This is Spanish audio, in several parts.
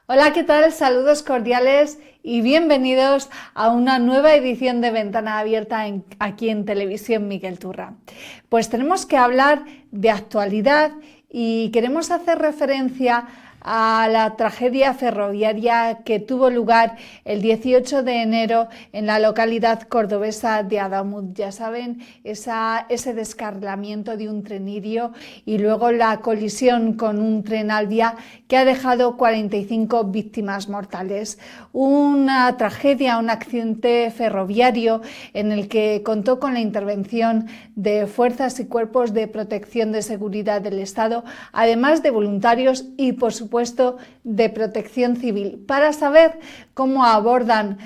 Hola, ¿qué tal? Saludos cordiales y bienvenidos a una nueva edición de Ventana Abierta aquí en Televisión Miguel Turra. Pues tenemos que hablar de actualidad y queremos hacer referencia a la tragedia ferroviaria que tuvo lugar el 18 de enero en la localidad cordobesa de Adamuz. Ya saben, ese descarrilamiento de un tren Irio y luego la colisión con un tren Alvia que ha dejado 45 víctimas mortales. Una tragedia, un accidente ferroviario en el que contó con la intervención de fuerzas y cuerpos de protección de seguridad del Estado, además de voluntarios y, por supuesto, de protección civil. Para saber cómo abordan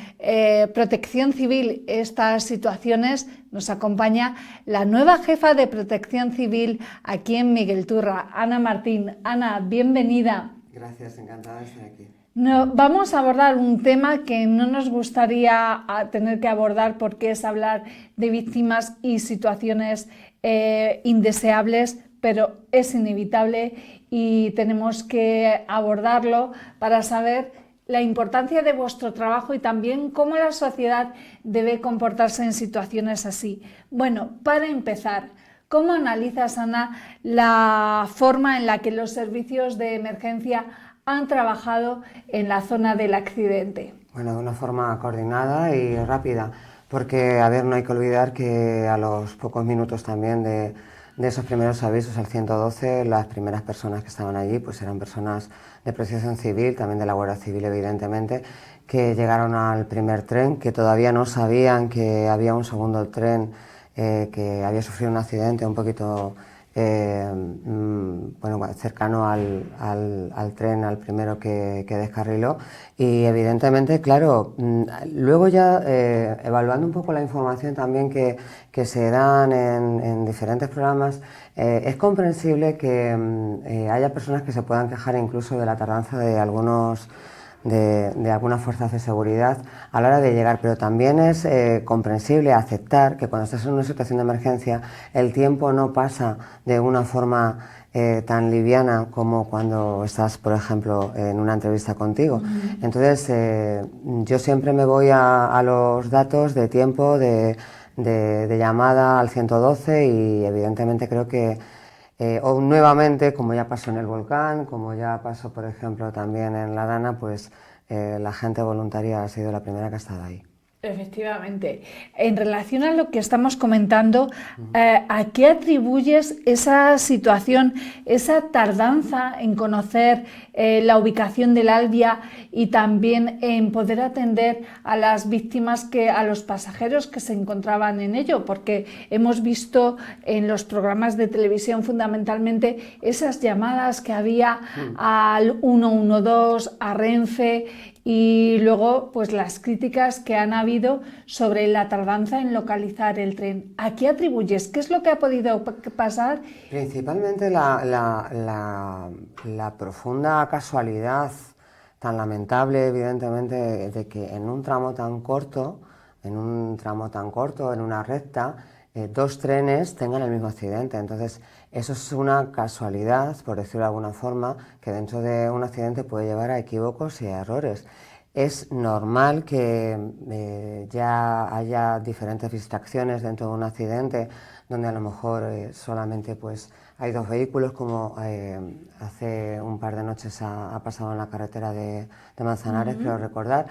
protección civil estas situaciones, nos acompaña la nueva jefa de protección civil aquí en Miguel Turra, Ana Martín. Ana, bienvenida. Gracias, encantada de estar aquí. No, vamos a abordar un tema que no nos gustaría tener que abordar porque es hablar de víctimas y situaciones indeseables, pero es inevitable y tenemos que abordarlo para saber la importancia de vuestro trabajo y también cómo la sociedad debe comportarse en situaciones así. Bueno, para empezar, ¿cómo analizas, Ana, la forma en la que los servicios de emergencia han trabajado en la zona del accidente? Bueno, de una forma coordinada y rápida, porque, a ver, no hay que olvidar que a los pocos minutos también de esos primeros avisos al 112, las primeras personas que estaban allí pues eran personas de protección civil, también de la Guardia Civil, evidentemente, que llegaron al primer tren, que todavía no sabían que había un segundo tren que había sufrido un accidente un poquito bueno, cercano al tren, al primero que descarriló. Y evidentemente, claro, luego ya evaluando un poco la información también que se dan en diferentes programas, es comprensible que haya personas que se puedan quejar incluso de la tardanza de algunas fuerzas de seguridad a la hora de llegar, pero también es comprensible aceptar que cuando estás en una situación de emergencia el tiempo no pasa de una forma tan liviana como cuando estás, por ejemplo, en una entrevista contigo. Entonces, yo siempre me voy a los datos de tiempo de llamada al 112 y evidentemente creo que o nuevamente, como ya pasó en el volcán, como ya pasó, por ejemplo, también en La Dana, pues la gente voluntaria ha sido la primera que ha estado ahí. Efectivamente. En relación a lo que estamos comentando, ¿a qué atribuyes esa situación, esa tardanza en conocer la ubicación del Alvia y también en poder atender a las víctimas, a los pasajeros que se encontraban en ello? Porque hemos visto en los programas de televisión fundamentalmente esas llamadas que había al 112, a Renfe, y luego pues las críticas que han habido sobre la tardanza en localizar el tren. ¿A qué atribuyes? ¿Qué es lo que ha podido pasar? Principalmente la profunda casualidad tan lamentable, evidentemente, de que en un tramo tan corto, en una recta, dos trenes tengan el mismo accidente. Entonces, eso es una casualidad, por decirlo de alguna forma, que dentro de un accidente puede llevar a equívocos y a errores. Es normal que ya haya diferentes distracciones dentro de un accidente donde a lo mejor solamente pues, hay dos vehículos, como hace un par de noches ha pasado en la carretera de Manzanares, creo recordar.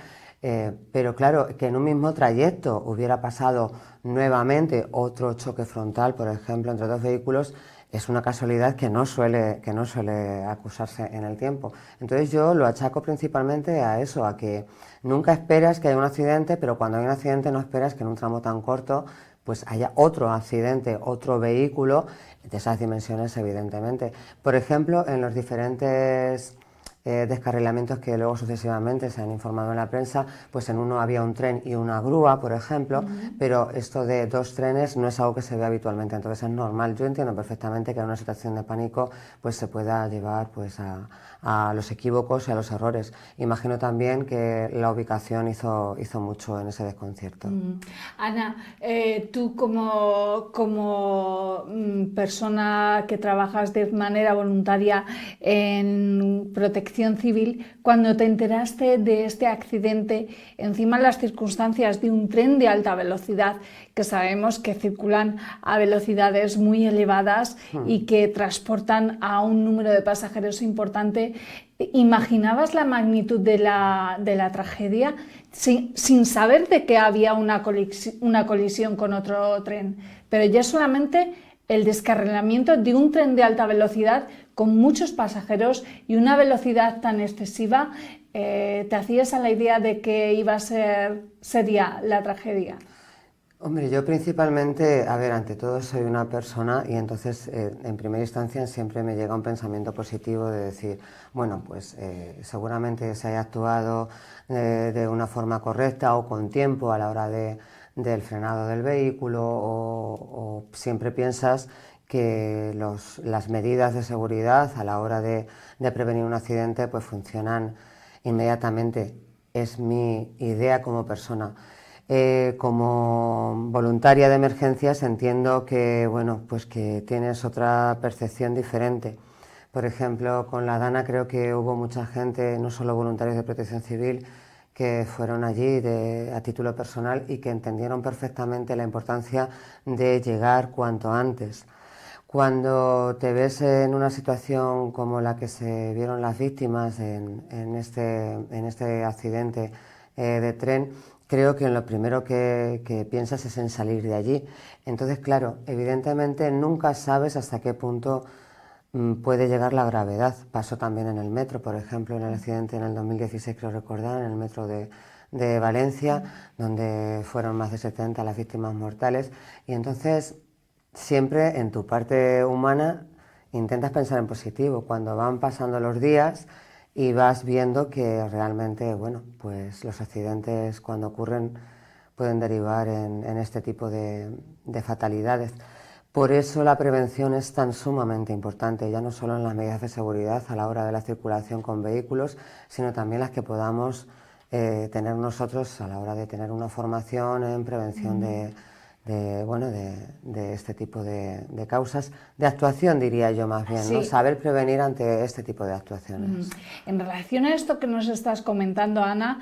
Pero claro, que en un mismo trayecto hubiera pasado nuevamente otro choque frontal, por ejemplo, entre dos vehículos, es una casualidad que no suele acusarse en el tiempo. Entonces yo lo achaco principalmente a eso, a que nunca esperas que haya un accidente, pero cuando hay un accidente no esperas que en un tramo tan corto pues haya otro accidente, otro vehículo de esas dimensiones, evidentemente. Por ejemplo, en los diferentes descarrilamientos que luego sucesivamente se han informado en la prensa, pues en uno había un tren y una grúa, por ejemplo, pero esto de dos trenes no es algo que se ve habitualmente, entonces es normal. Yo entiendo perfectamente que en una situación de pánico pues se pueda llevar pues a los equívocos y a los errores. Imagino también que la ubicación hizo mucho en ese desconcierto. Ana, tú como persona que trabajas de manera voluntaria en protección Protección Civil cuando te enteraste de este accidente, encima las circunstancias de un tren de alta velocidad, que sabemos que circulan a velocidades muy elevadas y que transportan a un número de pasajeros importante? ¿Imaginabas la magnitud de la tragedia sin saber de que había una colisión con otro tren? Pero ya solamente el descarrilamiento de un tren de alta velocidad con muchos pasajeros y una velocidad tan excesiva, ¿te hacías a la idea de que iba a ser seria la tragedia? Hombre, yo principalmente, a ver, ante todo soy una persona y entonces en primera instancia siempre me llega un pensamiento positivo de decir, bueno, pues seguramente se haya actuado de una forma correcta o con tiempo a la hora del frenado del vehículo o siempre piensas que las medidas de seguridad a la hora de prevenir un accidente pues funcionan inmediatamente. Es mi idea como persona. Como voluntaria de emergencias entiendo que, bueno, pues que tienes otra percepción diferente. Por ejemplo, con la Dana creo que hubo mucha gente, no solo voluntarios de Protección Civil, que fueron allí a título personal y que entendieron perfectamente la importancia de llegar cuanto antes. Cuando te ves en una situación como la que se vieron las víctimas en este accidente de tren, creo que lo primero que piensas es en salir de allí. Entonces, claro, evidentemente nunca sabes hasta qué punto puede llegar la gravedad. Pasó también en el metro, por ejemplo, en el accidente en el 2016, creo recordar, en el metro de Valencia, donde fueron más de 70 las víctimas mortales. Y entonces, siempre en tu parte humana intentas pensar en positivo. Cuando van pasando los días y vas viendo que realmente, bueno, pues los accidentes cuando ocurren pueden derivar en este tipo de fatalidades. Por eso la prevención es tan sumamente importante, ya no solo en las medidas de seguridad a la hora de la circulación con vehículos, sino también las que podamos tener nosotros a la hora de tener una formación en prevención de este tipo de causas, de actuación diría yo más bien, ¿no? Sí. Saber prevenir ante este tipo de actuaciones. En relación a esto que nos estás comentando, Ana,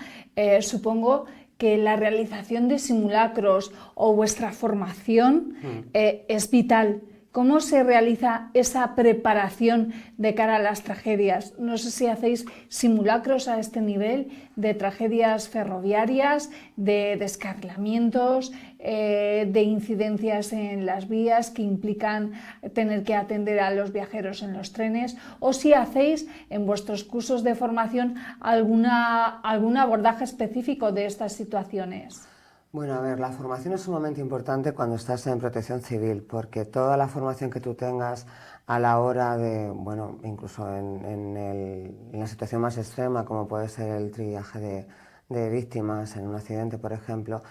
supongo que la realización de simulacros o vuestra formación es vital. ¿Cómo se realiza esa preparación de cara a las tragedias? No sé si hacéis simulacros a este nivel de tragedias ferroviarias, de descarrilamientos, de incidencias en las vías que implican tener que atender a los viajeros en los trenes, o si hacéis en vuestros cursos de formación algún abordaje específico de estas situaciones. Bueno, a ver, la formación es sumamente importante cuando estás en Protección Civil, porque toda la formación que tú tengas a la hora de, bueno, incluso en la situación más extrema, como puede ser el triaje de víctimas en un accidente, por ejemplo,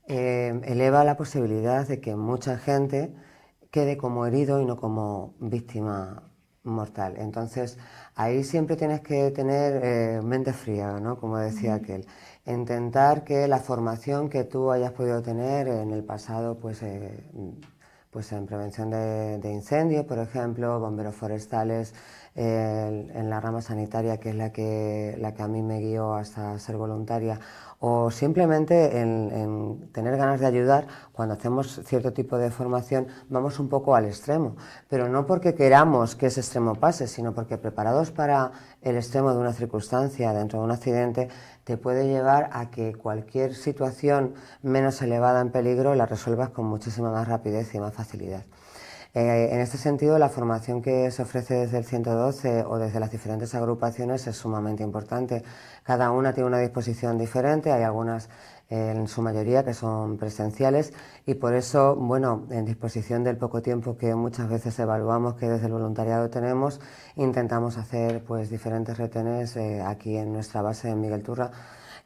eleva la posibilidad de que mucha gente quede como herido y no como víctima mortal. Entonces, ahí siempre tienes que tener mente fría, ¿no? Como decía aquel. Intentar que la formación que tú hayas podido tener en el pasado, pues en prevención de incendios, por ejemplo, bomberos forestales, en la rama sanitaria, que es la que a mí me guió hasta ser voluntaria, o simplemente en tener ganas de ayudar. Cuando hacemos cierto tipo de formación vamos un poco al extremo, pero no porque queramos que ese extremo pase, sino porque preparados para el extremo de una circunstancia dentro de un accidente te puede llevar a que cualquier situación menos elevada en peligro la resuelvas con muchísima más rapidez y más facilidad. En este sentido, la formación que se ofrece desde el 112 o desde las diferentes agrupaciones es sumamente importante. Cada una tiene una disposición diferente, hay algunas en su mayoría que son presenciales y por eso, bueno, en disposición del poco tiempo que muchas veces evaluamos que desde el voluntariado tenemos, intentamos hacer pues diferentes retenes aquí en nuestra base en Miguel Turra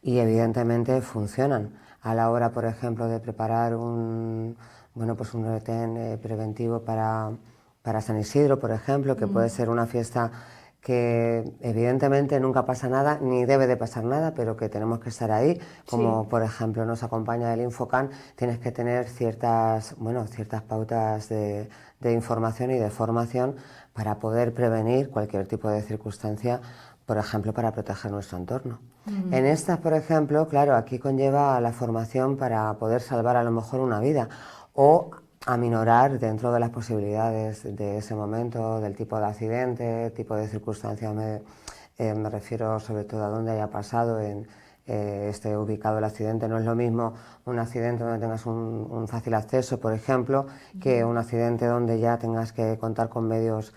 y evidentemente funcionan. A la hora, por ejemplo, de preparar un retén preventivo para San Isidro, por ejemplo, que puede ser una fiesta que evidentemente nunca pasa nada, ni debe de pasar nada, pero que tenemos que estar ahí, como sí. Por ejemplo nos acompaña el Infocan, tienes que tener ciertas pautas de información y de formación para poder prevenir cualquier tipo de circunstancia por ejemplo, para proteger nuestro entorno. En estas, por ejemplo, claro, aquí conlleva la formación para poder salvar a lo mejor una vida o aminorar dentro de las posibilidades de ese momento, del tipo de accidente, tipo de circunstancias, me refiero sobre todo a dónde haya pasado, esté ubicado el accidente. No es lo mismo un accidente donde tengas un fácil acceso, por ejemplo, que un accidente donde ya tengas que contar con medios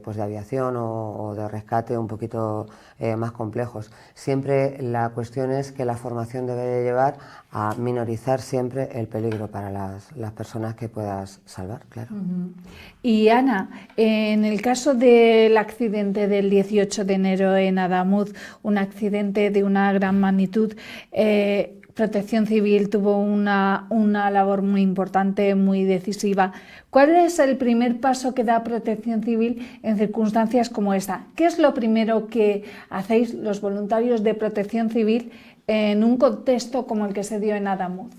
pues de aviación o de rescate un poquito más complejos. Siempre la cuestión es que la formación debe de llevar a minorizar siempre el peligro para las personas que puedas salvar, claro. Y Ana, en el caso del accidente del 18 de enero en Adamuz, un accidente de una gran magnitud, Protección Civil tuvo una labor muy importante, muy decisiva. ¿Cuál es el primer paso que da Protección Civil en circunstancias como esta? ¿Qué es lo primero que hacéis los voluntarios de Protección Civil en un contexto como el que se dio en Adamuz?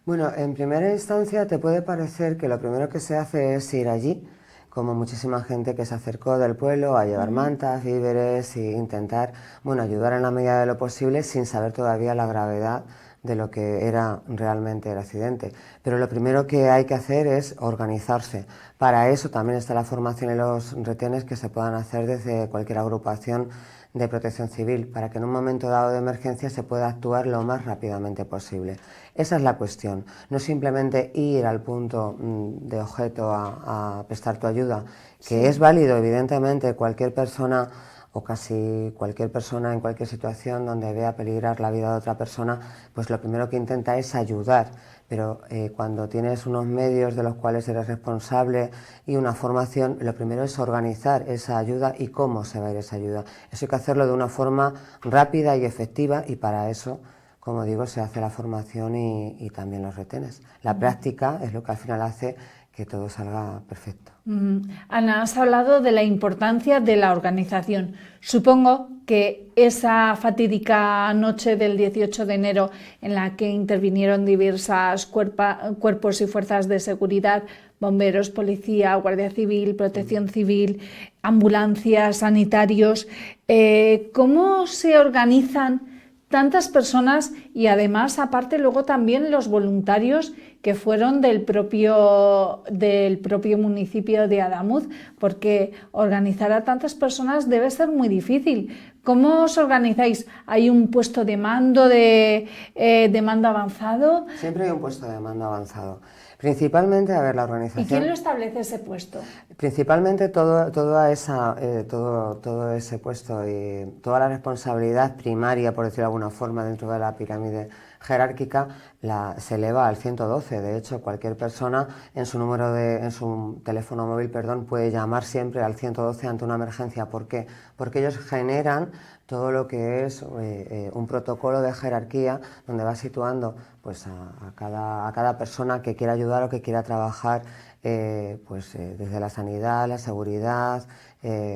Bueno, en primera instancia te puede parecer que lo primero que se hace es ir allí, como muchísima gente que se acercó del pueblo a llevar mantas, víveres e intentar, bueno, ayudar en la medida de lo posible sin saber todavía la gravedad de lo que era realmente el accidente. Pero lo primero que hay que hacer es organizarse. Para eso también está la formación y los retenes que se puedan hacer desde cualquier agrupación de Protección Civil, para que en un momento dado de emergencia se pueda actuar lo más rápidamente posible. Esa es la cuestión, no simplemente ir al punto de objeto a prestar tu ayuda, que es válido, evidentemente, cualquier persona o casi cualquier persona en cualquier situación donde vea peligrar la vida de otra persona, pues lo primero que intenta es ayudar. Pero cuando tienes unos medios de los cuales eres responsable y una formación, lo primero es organizar esa ayuda y cómo se va a ir esa ayuda. Eso hay que hacerlo de una forma rápida y efectiva, y para eso, como digo, se hace la formación y también los retenes. La práctica es lo que al final hace que todo salga perfecto. Ana, has hablado de la importancia de la organización. Supongo que esa fatídica noche del 18 de enero en la que intervinieron diversos cuerpos y fuerzas de seguridad, bomberos, policía, Guardia Civil, Protección Civil, ambulancias, sanitarios, ¿cómo se organizan tantas personas y además aparte luego también los voluntarios que fueron del propio municipio de Adamuz, porque organizar a tantas personas debe ser muy difícil? ¿Cómo os organizáis? ¿Hay un puesto de mando de mando avanzado? Siempre hay un puesto de mando avanzado. Principalmente, a ver, la organización... ¿Y quién lo establece ese puesto? Principalmente todo ese puesto y toda la responsabilidad primaria, por decirlo de alguna forma, dentro de la pirámide jerárquica, se eleva al 112. De hecho, cualquier persona en su teléfono móvil, puede llamar siempre al 112 ante una emergencia. ¿Por qué? Porque ellos generan todo lo que es un protocolo de jerarquía donde va situando pues, a cada persona que quiera ayudar o que quiera trabajar desde la sanidad, la seguridad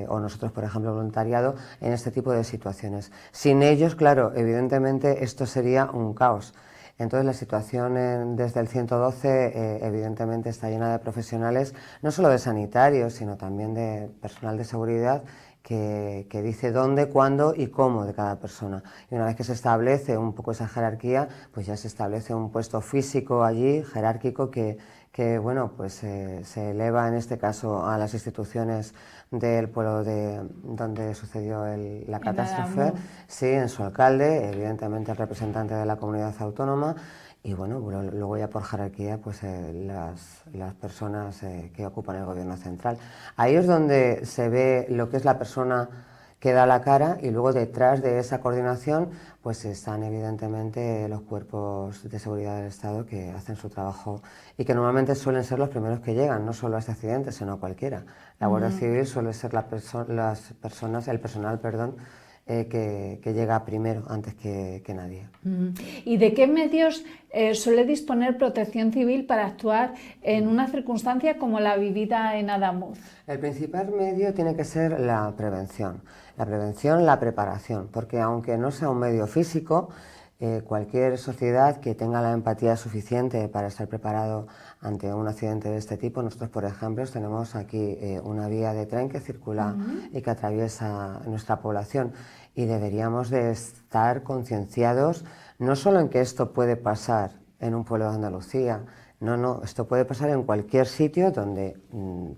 o nosotros, por ejemplo, voluntariado, en este tipo de situaciones. Sin ellos, claro, evidentemente esto sería un caos. Entonces la situación desde el 112 evidentemente está llena de profesionales, no solo de sanitarios, sino también de personal de seguridad que dice dónde, cuándo y cómo de cada persona. Y una vez que se establece un poco esa jerarquía, pues ya se establece un puesto físico allí, jerárquico, que bueno, pues se eleva en este caso a las instituciones del pueblo donde sucedió la catástrofe, sí, en su alcalde, evidentemente el representante de la comunidad autónoma, y bueno, luego ya por jerarquía pues las personas que ocupan el gobierno central. Ahí es donde se ve lo que es la persona que da la cara, y luego detrás de esa coordinación pues están evidentemente los cuerpos de seguridad del Estado que hacen su trabajo y que normalmente suelen ser los primeros que llegan, no solo a este accidente, sino a cualquiera. La Guardia Civil suele ser el personal que llega primero antes que nadie. ¿Y de qué medios suele disponer Protección Civil para actuar en una circunstancia como la vivida en Adamuz? El principal medio tiene que ser la prevención, la preparación, porque aunque no sea un medio físico, Cualquier sociedad que tenga la empatía suficiente para estar preparado ante un accidente de este tipo, nosotros, por ejemplo, tenemos aquí una vía de tren que circula y que atraviesa nuestra población, y deberíamos de estar concienciados no solo en que esto puede pasar en un pueblo de Andalucía, no, esto puede pasar en cualquier sitio donde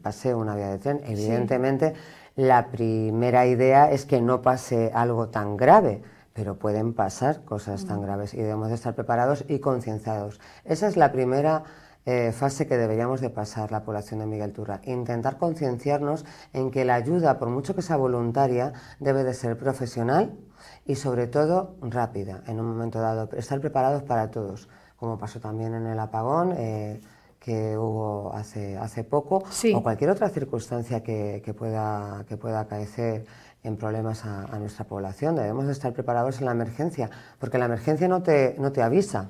pase una vía de tren. Evidentemente, la primera idea es que no pase algo tan grave, pero pueden pasar cosas tan graves y debemos de estar preparados y concienciados. Esa es la primera fase que deberíamos de pasar la población de Miguel Turra, intentar concienciarnos en que la ayuda, por mucho que sea voluntaria, debe de ser profesional y sobre todo rápida en un momento dado, estar preparados para todos, como pasó también en el apagón que hubo hace poco, o cualquier otra circunstancia que pueda acaecer en problemas a nuestra población. Debemos de estar preparados en la emergencia, porque la emergencia no te avisa,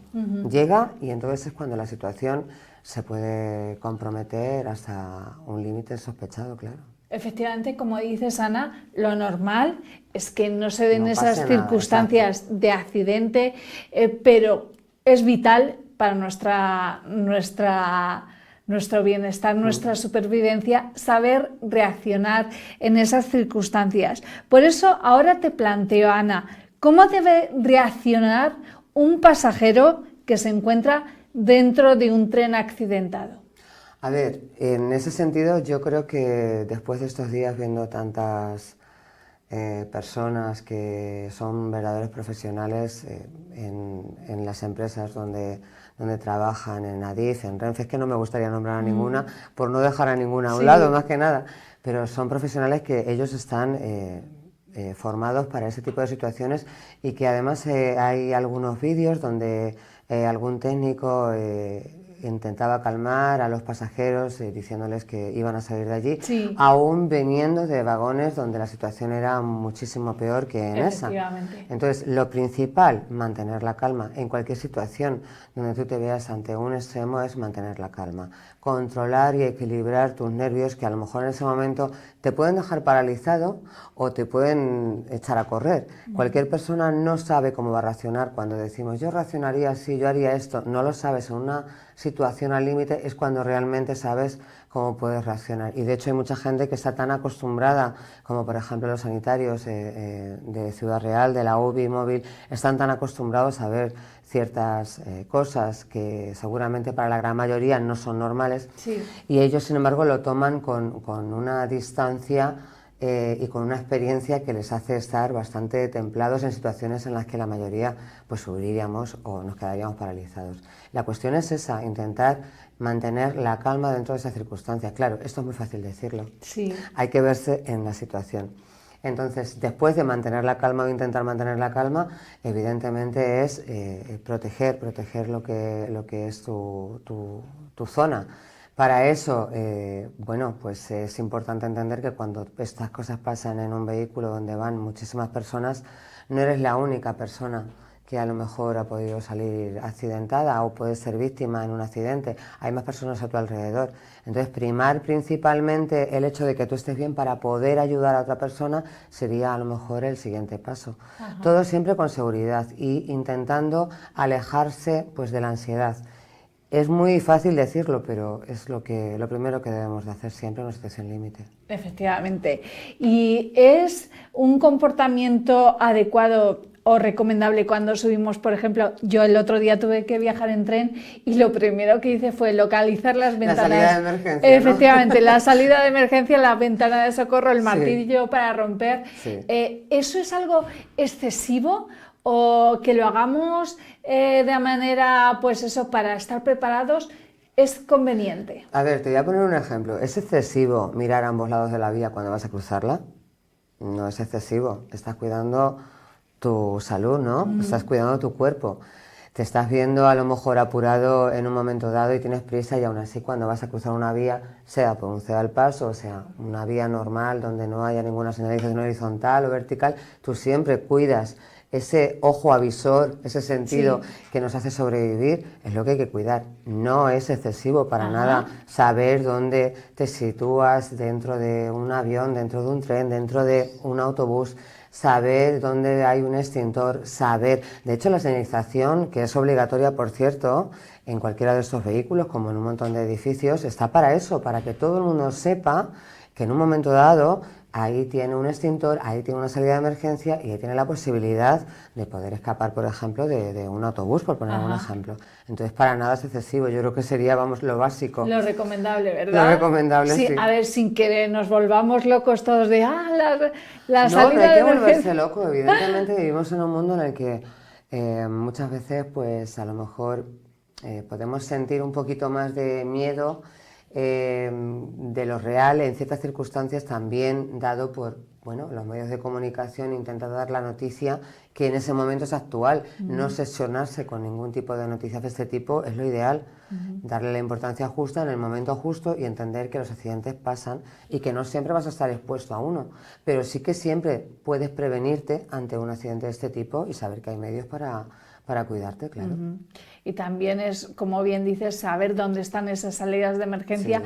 llega, y entonces es cuando la situación se puede comprometer hasta un límite sospechado, claro. Efectivamente, como dices, Ana, lo normal es que no se den esas nada, circunstancias de accidente, pero es vital para nuestro bienestar, nuestra supervivencia, saber reaccionar en esas circunstancias. Por eso ahora te planteo, Ana, ¿cómo debe reaccionar un pasajero que se encuentra dentro de un tren accidentado? A ver, en ese sentido yo creo que después de estos días viendo tantas personas que son verdaderos profesionales en las empresas donde trabajan, en Adif, en Renfe, es que no me gustaría nombrar a ninguna por no dejar a ninguna a un lado, más que nada, pero son profesionales que ellos están formados para ese tipo de situaciones, y que además hay algunos vídeos donde algún técnico intentaba calmar a los pasajeros diciéndoles que iban a salir de allí, aún viniendo de vagones donde la situación era muchísimo peor que en esa. Entonces, lo principal, mantener la calma. En cualquier situación donde tú te veas ante un extremo, es mantener la calma. Controlar y equilibrar tus nervios, que a lo mejor en ese momento te pueden dejar paralizado o te pueden echar a correr. Cualquier persona no sabe cómo va a reaccionar. Cuando decimos yo reaccionaría así, yo haría esto, no lo sabes. En una situación al límite es cuando realmente sabes cómo puedes reaccionar. Y de hecho hay mucha gente que está tan acostumbrada, como por ejemplo los sanitarios de Ciudad Real, de la UBI móvil, están tan acostumbrados a ver ciertas cosas que seguramente para la gran mayoría no son normales, y ellos sin embargo lo toman con una distancia y con una experiencia que les hace estar bastante templados en situaciones en las que la mayoría pues huiríamos o nos quedaríamos paralizados. La cuestión es esa, intentar mantener la calma dentro de esas circunstancias. Claro, esto es muy fácil decirlo, hay que verse en la situación. Entonces, después de mantener la calma o intentar mantener la calma, evidentemente es proteger lo que es tu zona. Para eso, bueno, pues es importante entender que cuando estas cosas pasan en un vehículo donde van muchísimas personas, no eres la única persona que a lo mejor ha podido salir accidentada o puede ser víctima en un accidente. Hay más personas a tu alrededor. Entonces, primar principalmente el hecho de que tú estés bien para poder ayudar a otra persona sería a lo mejor el siguiente paso. Todo siempre con seguridad y intentando alejarse pues de la ansiedad. Es muy fácil decirlo, pero es lo primero que debemos de hacer siempre en una situación límite. Efectivamente. ¿Y es un comportamiento adecuado o recomendable cuando subimos, por ejemplo, yo el otro día tuve que viajar en tren y lo primero que hice fue localizar las ventanas? La salida de emergencia, efectivamente, ¿no? La salida de emergencia, la ventana de socorro, el martillo para romper. ¿Eso es algo excesivo o que lo hagamos de manera, pues eso, para estar preparados? ¿Es conveniente? A ver, te voy a poner un ejemplo. ¿Es excesivo mirar a ambos lados de la vía cuando vas a cruzarla? No es excesivo. Estás cuidando tu salud, ¿no? Estás cuidando tu cuerpo. Te estás viendo a lo mejor apurado en un momento dado y tienes prisa, y aún así cuando vas a cruzar una vía, sea por un ceda al paso, o sea, una vía normal donde no haya ninguna señalización horizontal o vertical, tú siempre cuidas ese ojo avisor, ese sentido que nos hace sobrevivir, es lo que hay que cuidar. No es excesivo para nada saber dónde te sitúas dentro de un avión, dentro de un tren, dentro de un autobús, saber dónde hay un extintor, saber... De hecho, la señalización, que es obligatoria, por cierto, en cualquiera de estos vehículos, como en un montón de edificios, está para eso, para que todo el mundo sepa que en un momento dado ahí tiene un extintor, ahí tiene una salida de emergencia y ahí tiene la posibilidad de poder escapar, por ejemplo, de un autobús, por poner algún ejemplo. Entonces, para nada es excesivo, yo creo que sería, vamos, lo básico. Lo recomendable, ¿verdad? Lo recomendable, sí. A ver, sin que nos volvamos locos todos de, la salida de emergencia. No, no hay que volverse loco, evidentemente vivimos en un mundo en el que muchas veces, pues, a lo mejor podemos sentir un poquito más de miedo de lo real en ciertas circunstancias, también dado por los medios de comunicación. Intenta dar la noticia que en ese momento es actual. No obsesionarse con ningún tipo de noticias de este tipo es lo ideal. Darle la importancia justa en el momento justo y entender que los accidentes pasan y que no siempre vas a estar expuesto a uno, pero sí que siempre puedes prevenirte ante un accidente de este tipo y saber que hay medios para cuidarte, claro. Y también es, como bien dices, saber dónde están esas salidas de emergencia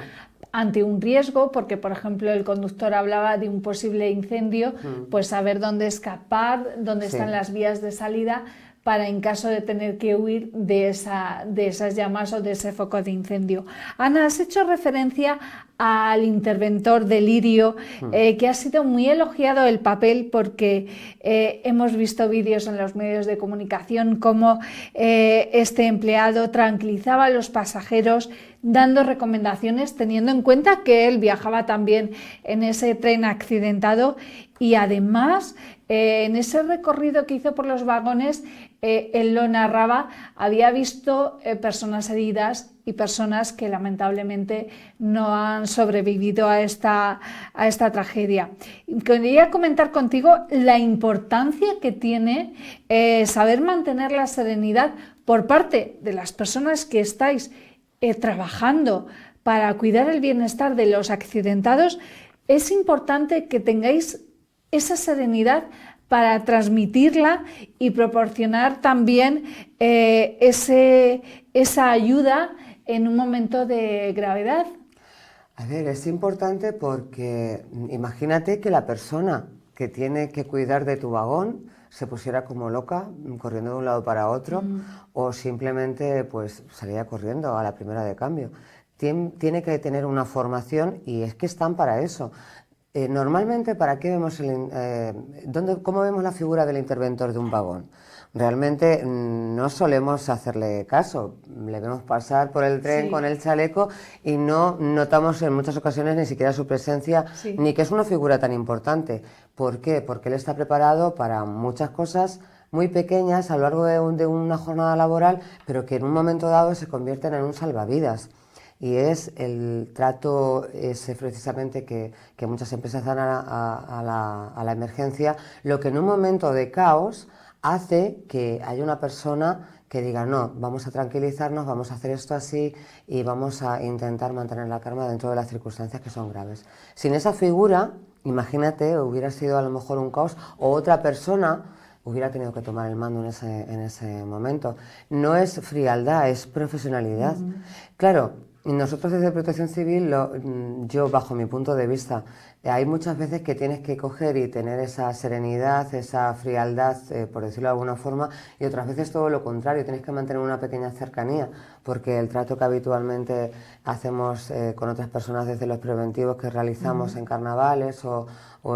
ante un riesgo, porque por ejemplo el conductor hablaba de un posible incendio, pues saber dónde escapar, dónde están las vías de salida, para en caso de tener que huir de esas llamas o de ese foco de incendio. Ana, has hecho referencia al interventor de Lirio, que ha sido muy elogiado el papel, porque hemos visto vídeos en los medios de comunicación cómo este empleado tranquilizaba a los pasajeros dando recomendaciones, teniendo en cuenta que él viajaba también en ese tren accidentado, y además en ese recorrido que hizo por los vagones, él lo narraba, había visto personas heridas y personas que lamentablemente no han sobrevivido a esta tragedia. Quería comentar contigo la importancia que tiene saber mantener la serenidad por parte de las personas que estáis trabajando para cuidar el bienestar de los accidentados. Es importante que tengáis esa serenidad para transmitirla y proporcionar también esa ayuda en un momento de gravedad. A ver, es importante porque imagínate que la persona que tiene que cuidar de tu vagón se pusiera como loca, corriendo de un lado para otro, o simplemente pues saliera corriendo a la primera de cambio. Tiene que tener una formación, y es que están para eso. Normalmente, ¿para qué vemos cómo vemos la figura del interventor de un vagón? Realmente no solemos hacerle caso, le vemos pasar por el tren con el chaleco y no notamos en muchas ocasiones ni siquiera su presencia, ni que es una figura tan importante. ¿Por qué? Porque él está preparado para muchas cosas muy pequeñas a lo largo de una jornada laboral, pero que en un momento dado se convierten en un salvavidas. Y es el trato ese precisamente que muchas empresas dan a la emergencia, lo que en un momento de caos hace que haya una persona que diga: no, vamos a tranquilizarnos, vamos a hacer esto así y vamos a intentar mantener la calma dentro de las circunstancias que son graves. Sin esa figura, imagínate, hubiera sido a lo mejor un caos, o otra persona hubiera tenido que tomar el mando en ese momento. No es frialdad, es profesionalidad. Claro, nosotros desde Protección Civil, yo bajo mi punto de vista, hay muchas veces que tienes que coger y tener esa serenidad, esa frialdad, por decirlo de alguna forma, y otras veces todo lo contrario, tienes que mantener una pequeña cercanía, porque el trato que habitualmente hacemos con otras personas desde los preventivos que realizamos en carnavales o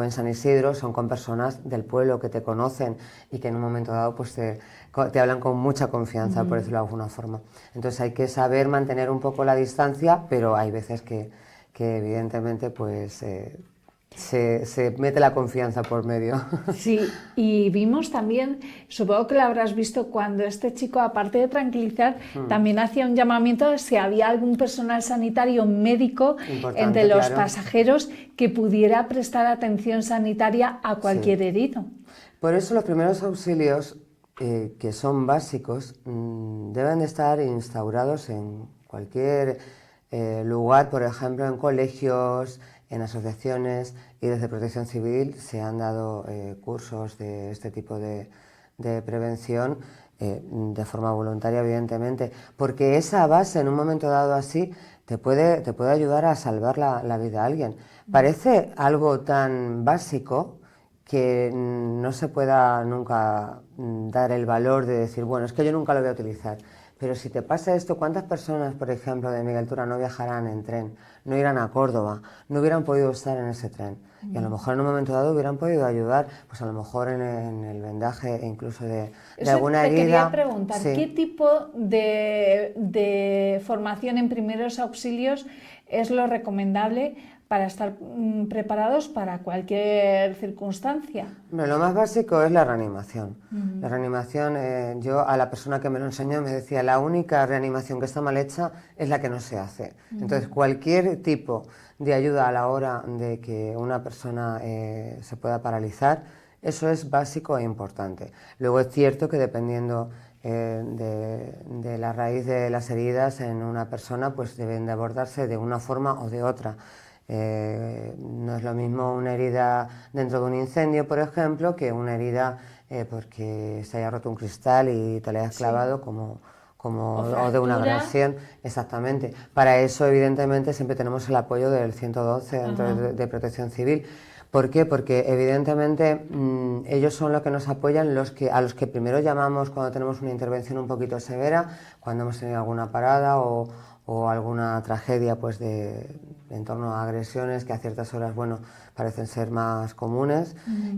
en San Isidro son con personas del pueblo que te conocen y que en un momento dado pues te hablan con mucha confianza, por decirlo de alguna forma. Entonces hay que saber mantener un poco la distancia, pero hay veces que evidentemente pues se mete la confianza por medio. Sí, y vimos también, supongo que lo habrás visto, cuando este chico, aparte de tranquilizar, también hacía un llamamiento a si había algún personal sanitario médico entre los pasajeros que pudiera prestar atención sanitaria a cualquier herido. Por eso los primeros auxilios, que son básicos, deben de estar instaurados en cualquier lugar, por ejemplo en colegios, en asociaciones, y desde Protección Civil se han dado cursos de este tipo de prevención de forma voluntaria, evidentemente, porque esa base en un momento dado así te puede ayudar a salvar la vida a alguien. Parece algo tan básico que no se pueda nunca dar el valor de decir, bueno, es que yo nunca lo voy a utilizar. Pero si te pasa esto, ¿cuántas personas, por ejemplo, de Miguel Turra no viajarán en tren, no irán a Córdoba, no hubieran podido estar en ese tren? Y a lo mejor en un momento dado hubieran podido ayudar, pues a lo mejor en el vendaje incluso de alguna herida. Te quería preguntar, sí. ¿qué tipo de formación en primeros auxilios es lo recomendable para estar preparados para cualquier circunstancia? Bueno, lo más básico es la reanimación. La reanimación, yo a la persona que me lo enseñó me decía, la única reanimación que está mal hecha es la que no se hace. Entonces, cualquier tipo de ayuda a la hora de que una persona se pueda paralizar, eso es básico e importante. Luego es cierto que dependiendo de la raíz de las heridas en una persona, pues deben de abordarse de una forma o de otra. No es lo mismo una herida dentro de un incendio, por ejemplo, que una herida porque se haya roto un cristal y te le hayas clavado o de una agresión. Exactamente. Para eso, evidentemente, siempre tenemos el apoyo del 112 dentro de Protección Civil. ¿Por qué? Porque evidentemente ellos son los que nos apoyan, a los que primero llamamos cuando tenemos una intervención un poquito severa, cuando hemos tenido alguna parada o alguna tragedia pues en torno a agresiones que a ciertas horas parecen ser más comunes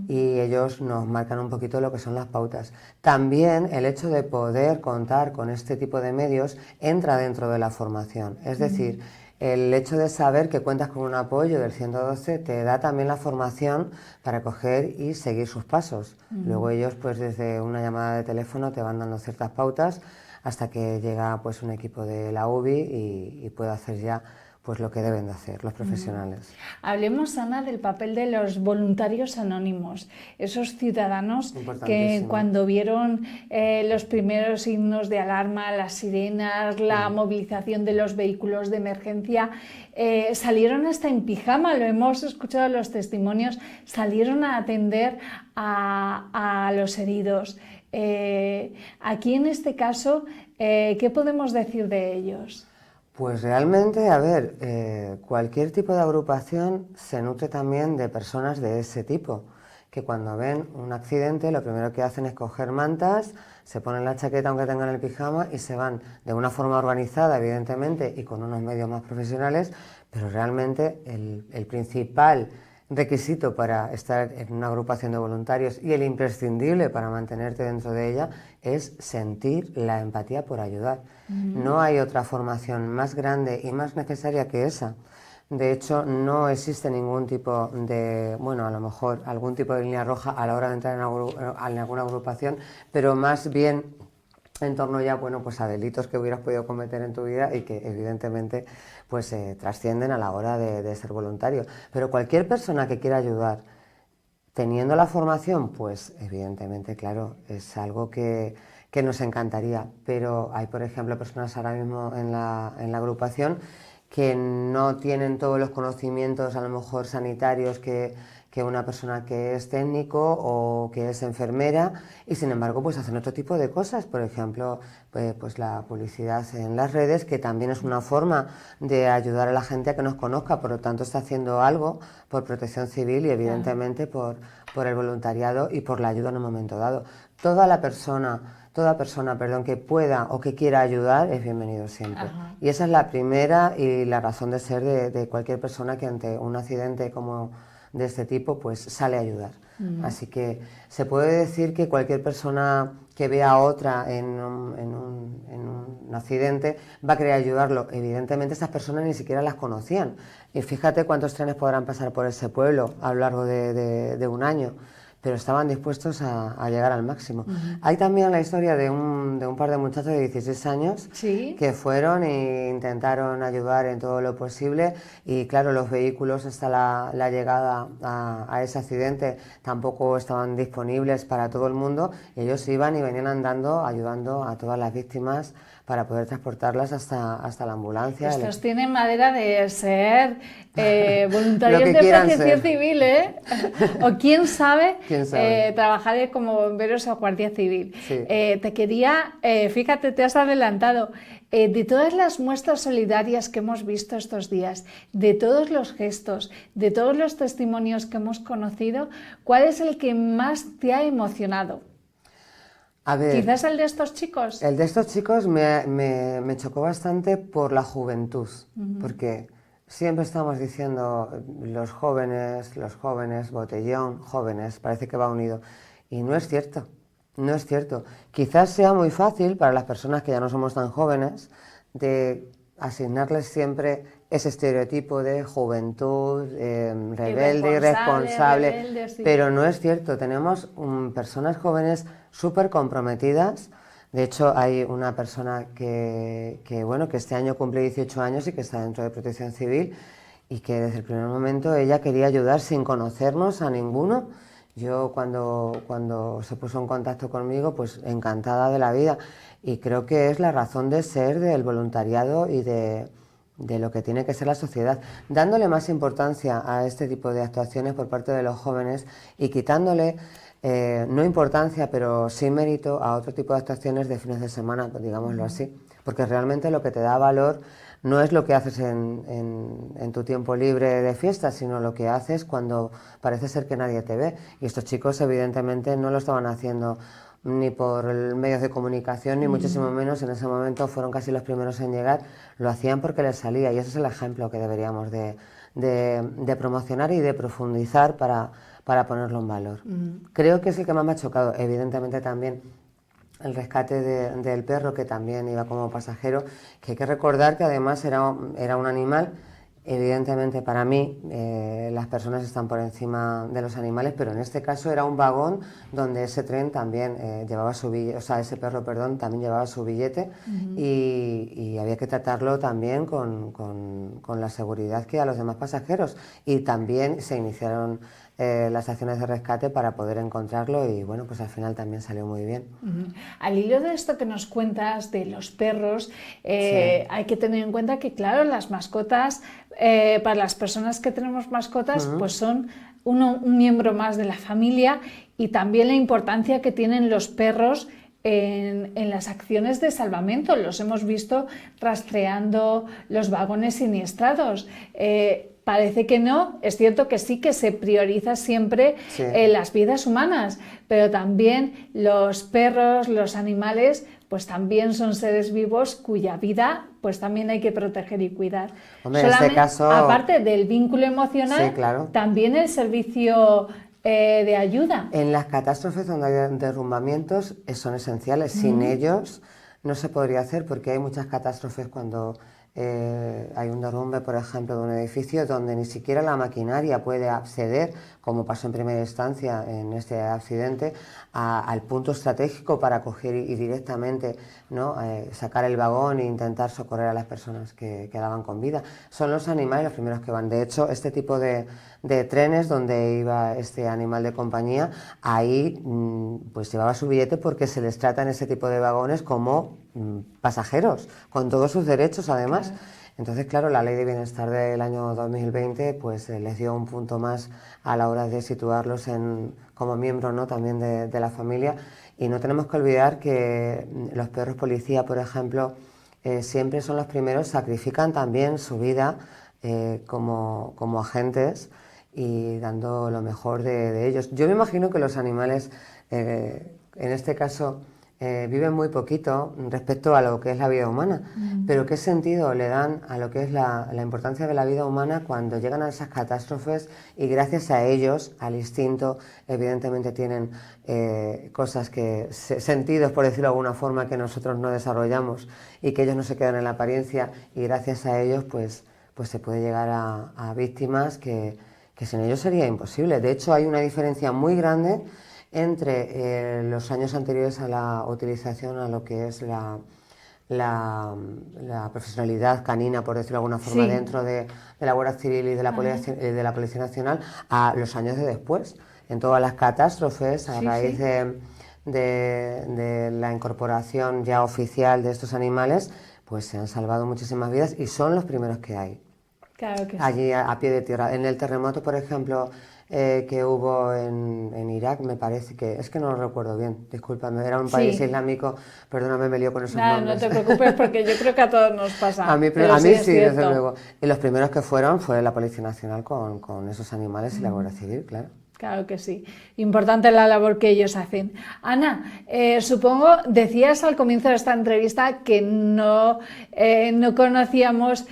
y ellos nos marcan un poquito lo que son las pautas. También el hecho de poder contar con este tipo de medios entra dentro de la formación, es decir, el hecho de saber que cuentas con un apoyo del 112 te da también la formación para coger y seguir sus pasos. Luego ellos pues desde una llamada de teléfono te van dando ciertas pautas hasta que llega pues un equipo de la UBI y puede hacer ya pues lo que deben de hacer los profesionales. Hablemos, Ana, del papel de los voluntarios anónimos, esos ciudadanos que cuando vieron los primeros signos de alarma, las sirenas, la movilización de los vehículos de emergencia, salieron hasta en pijama, lo hemos escuchado en los testimonios, salieron a atender a los heridos. Aquí en este caso, ¿qué podemos decir de ellos? Pues realmente, a ver, cualquier tipo de agrupación se nutre también de personas de ese tipo, que cuando ven un accidente lo primero que hacen es coger mantas, se ponen la chaqueta aunque tengan el pijama y se van de una forma organizada, evidentemente, y con unos medios más profesionales, pero realmente el principal requisito para estar en una agrupación de voluntarios y el imprescindible para mantenerte dentro de ella es sentir la empatía por ayudar. No hay otra formación más grande y más necesaria que esa. De hecho, no existe ningún tipo de, a lo mejor algún tipo de línea roja a la hora de entrar en alguna agrupación, pero más bien en torno ya pues a delitos que hubieras podido cometer en tu vida y que evidentemente pues trascienden a la hora de ser voluntario. Pero cualquier persona que quiera ayudar, teniendo la formación, pues evidentemente, claro, es algo que nos encantaría. Pero hay, por ejemplo, personas ahora mismo en la agrupación que no tienen todos los conocimientos, a lo mejor sanitarios, que una persona que es técnico o que es enfermera y sin embargo pues hacen otro tipo de cosas, por ejemplo pues la publicidad en las redes, que también es una forma de ayudar a la gente a que nos conozca, por lo tanto está haciendo algo por Protección Civil y evidentemente por el voluntariado y por la ayuda en un momento dado. Toda persona que pueda o que quiera ayudar es bienvenido siempre. Y esa es la primera y la razón de ser de cualquier persona que ante un accidente como de este tipo pues sale a ayudar. Así que se puede decir que cualquier persona que vea a otra en un accidente va a querer ayudarlo. Evidentemente estas personas ni siquiera las conocían y fíjate cuántos trenes podrán pasar por ese pueblo a lo largo de un año, pero estaban dispuestos a llegar al máximo. Hay también la historia de un par de muchachos de 16 años que fueron e intentaron ayudar en todo lo posible y claro, los vehículos hasta la llegada a ese accidente tampoco estaban disponibles para todo el mundo y ellos iban y venían andando ayudando a todas las víctimas para poder transportarlas hasta la ambulancia. Estos tienen madera de ser voluntarios de Protección Civil, ¿eh? O quién sabe ¿Quién sabe? trabajaré como bomberos o guardia civil. Sí. Te quería, fíjate, te has adelantado, de todas las muestras solidarias que hemos visto estos días, de todos los gestos, de todos los testimonios que hemos conocido, ¿cuál es el que más te ha emocionado? A ver, ¿Quizás el de estos chicos? el de estos chicos me chocó bastante por la juventud, porque siempre estamos diciendo los jóvenes, botellón, jóvenes, parece que va unido. Y no es cierto, no es cierto. Quizás sea muy fácil para las personas que ya no somos tan jóvenes de asignarles siempre ese estereotipo de juventud, rebelde, irresponsable, rebelde, sí. pero no es cierto. Tenemos personas jóvenes súper comprometidas. De hecho, hay una persona bueno, que este año cumple 18 años y que está dentro de Protección Civil y que desde el primer momento ella quería ayudar sin conocernos a ninguno. Yo cuando se puso en contacto conmigo, pues encantada de la vida, y creo que es la razón de ser del voluntariado y de lo que tiene que ser la sociedad, dándole más importancia a este tipo de actuaciones por parte de los jóvenes y quitándole no importancia, pero sí mérito a otro tipo de actuaciones de fines de semana, digámoslo así, porque realmente lo que te da valor no es lo que haces en tu tiempo libre de fiesta, sino lo que haces cuando parece ser que nadie te ve. Y estos chicos evidentemente no lo estaban haciendo ni por medios de comunicación, ni muchísimo menos. En ese momento fueron casi los primeros en llegar, lo hacían porque les salía, y ese es el ejemplo que deberíamos de promocionar y de profundizar para ponerlo en valor. Creo que es el que más me ha chocado. Evidentemente también el rescate del perro, que también iba como pasajero, que hay que recordar que además era un animal. Evidentemente para mí las personas están por encima de los animales, pero en este caso era un vagón donde ese tren también llevaba su billete, o sea, ese perro, perdón, también llevaba su billete, y había que tratarlo también con la seguridad que a los demás pasajeros, y también se iniciaron las acciones de rescate para poder encontrarlo, y bueno, pues al final también salió muy bien. Al hilo de esto que nos cuentas de los perros, Sí. hay que tener en cuenta que, claro, las mascotas, para las personas que tenemos mascotas, pues son un miembro más de la familia, y también la importancia que tienen los perros en las acciones de salvamento. Los hemos visto rastreando los vagones siniestrados. Parece que no, es cierto que sí que se prioriza siempre Sí. las vidas humanas, pero también los perros, los animales, pues también son seres vivos cuya vida pues también hay que proteger y cuidar. Hombre, en este caso, aparte del vínculo emocional, sí, claro, también el servicio de ayuda. en las catástrofes donde hay derrumbamientos son esenciales. Sin ellos no se podría hacer, porque hay muchas catástrofes cuando hay un derrumbe, por ejemplo, de un edificio donde ni siquiera la maquinaria puede acceder, como pasó en primera instancia en este accidente, al punto estratégico para coger y directamente, ¿no?, sacar el vagón e intentar socorrer a las personas que quedaban con vida. Son los animales los primeros que van. De hecho, este tipo de trenes donde iba este animal de compañía, ahí pues llevaba su billete, porque se les trata en ese tipo de vagones como pasajeros, con todos sus derechos además. Claro. Entonces, claro, la Ley de Bienestar del año 2020 pues les dio un punto más a la hora de situarlos como miembros, ¿no?, también de la familia. Y no tenemos que olvidar que los perros policía, por ejemplo, siempre son los primeros, sacrifican también su vida como agentes y dando lo mejor de ellos. Yo me imagino que los animales, en este caso, viven muy poquito respecto a lo que es la vida humana, pero ¿qué sentido le dan a lo que es la importancia de la vida humana cuando llegan a esas catástrofes? Y gracias a ellos, al instinto, evidentemente tienen cosas sentidos, por decirlo de alguna forma, que nosotros no desarrollamos, y que ellos no se quedan en la apariencia, y gracias a ellos pues se puede llegar a víctimas que sin ellos sería imposible. De hecho, hay una diferencia muy grande entre los años anteriores a la utilización a lo que es la profesionalidad canina, por decirlo de alguna forma, sí, dentro de la Guardia Civil y de la Policía Nacional, a los años de después. En todas las catástrofes, a raíz de la incorporación ya oficial de estos animales, pues se han salvado muchísimas vidas, y son los primeros que hay. Claro que sí. Allí a pie de tierra. En el terremoto, por ejemplo, que hubo en Irak, me parece que, es que no lo recuerdo bien, discúlpame, era un país islámico, perdóname, me lío con esos nombres. No te preocupes porque yo creo que a todos nos pasa. A mí es sí, desde cierto. luego. Y los primeros que fueron fue la Policía Nacional con esos animales y la Guardia Civil, claro. Claro que sí. Importante la labor que ellos hacen. Ana, supongo, decías al comienzo de esta entrevista que no conocíamos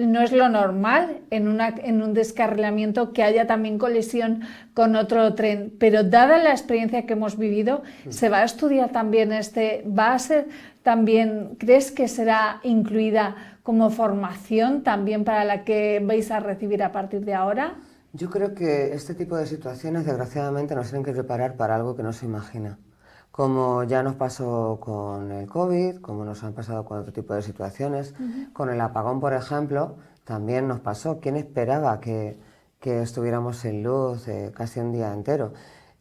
no es lo normal en un descarrilamiento que haya también colisión con otro tren, pero dada la experiencia que hemos vivido, ¿se va a estudiar también va a ser también, crees que será incluida como formación también para la que vais a recibir a partir de ahora? Yo creo que este tipo de situaciones, desgraciadamente, nos tienen que preparar para algo que no se imagina. Como ya nos pasó con el COVID, como nos han pasado con otro tipo de situaciones. Con el apagón, por ejemplo, también nos pasó. ¿Quién esperaba que estuviéramos sin luz casi un día entero?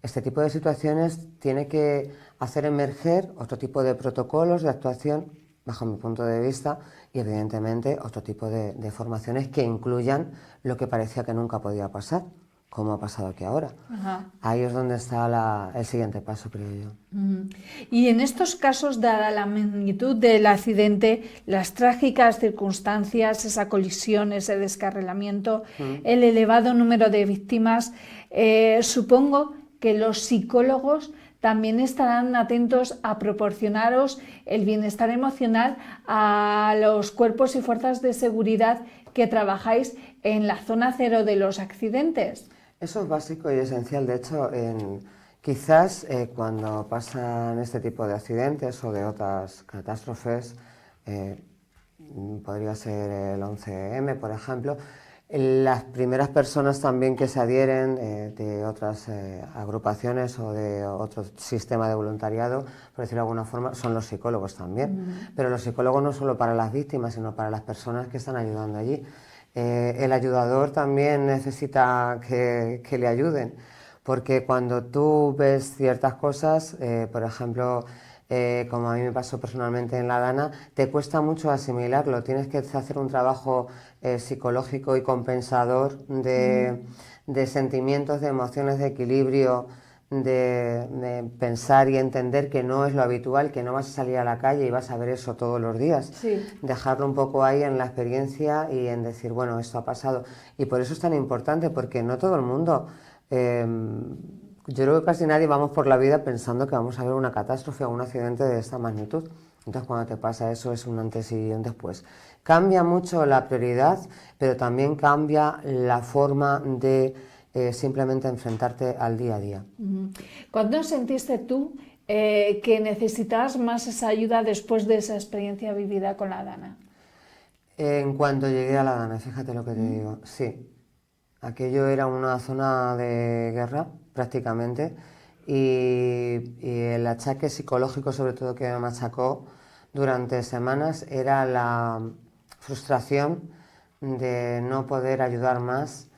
Este tipo de situaciones tiene que hacer emerger otro tipo de protocolos de actuación, bajo mi punto de vista, y evidentemente otro tipo de formaciones que incluyan lo que parecía que nunca podía pasar, como ha pasado aquí ahora. Ajá. Ahí es donde está el siguiente paso, creo yo. Y en estos casos, dada la magnitud del accidente, las trágicas circunstancias, esa colisión, ese descarrilamiento, el elevado número de víctimas, supongo que los psicólogos también estarán atentos a proporcionaros el bienestar emocional a los cuerpos y fuerzas de seguridad que trabajáis en la zona cero de los accidentes. Eso es básico y esencial. De hecho, quizás cuando pasan este tipo de accidentes o de otras catástrofes, podría ser el 11M, por ejemplo, las primeras personas también que se adhieren de otras agrupaciones o de otro sistema de voluntariado, por decirlo de alguna forma, son los psicólogos también. Pero los psicólogos no solo para las víctimas, sino para las personas que están ayudando allí. El ayudador también necesita que le ayuden, porque cuando tú ves ciertas cosas, por ejemplo, como a mí me pasó personalmente en La Dana, te cuesta mucho asimilarlo, tienes que hacer un trabajo psicológico y compensador de sentimientos, de emociones, de equilibrio, de pensar y entender que no es lo habitual, que no vas a salir a la calle y vas a ver eso todos los días. Sí. Dejarlo un poco ahí en la experiencia y en decir, bueno, esto ha pasado. Y por eso es tan importante, porque no todo el mundo... yo creo que casi nadie vamos por la vida pensando que vamos a ver una catástrofe o un accidente de esta magnitud. Entonces, cuando te pasa eso, es un antes y un después. Cambia mucho la prioridad, pero también cambia la forma de simplemente enfrentarte al día a día. ¿Cuándo sentiste tú que necesitabas más esa ayuda después de esa experiencia vivida con La Dana? En cuanto llegué a La Dana, fíjate lo que te digo, sí. Aquello era una zona de guerra, prácticamente, y el achaque psicológico, sobre todo, que me machacó durante semanas, era la frustración de no poder ayudar más,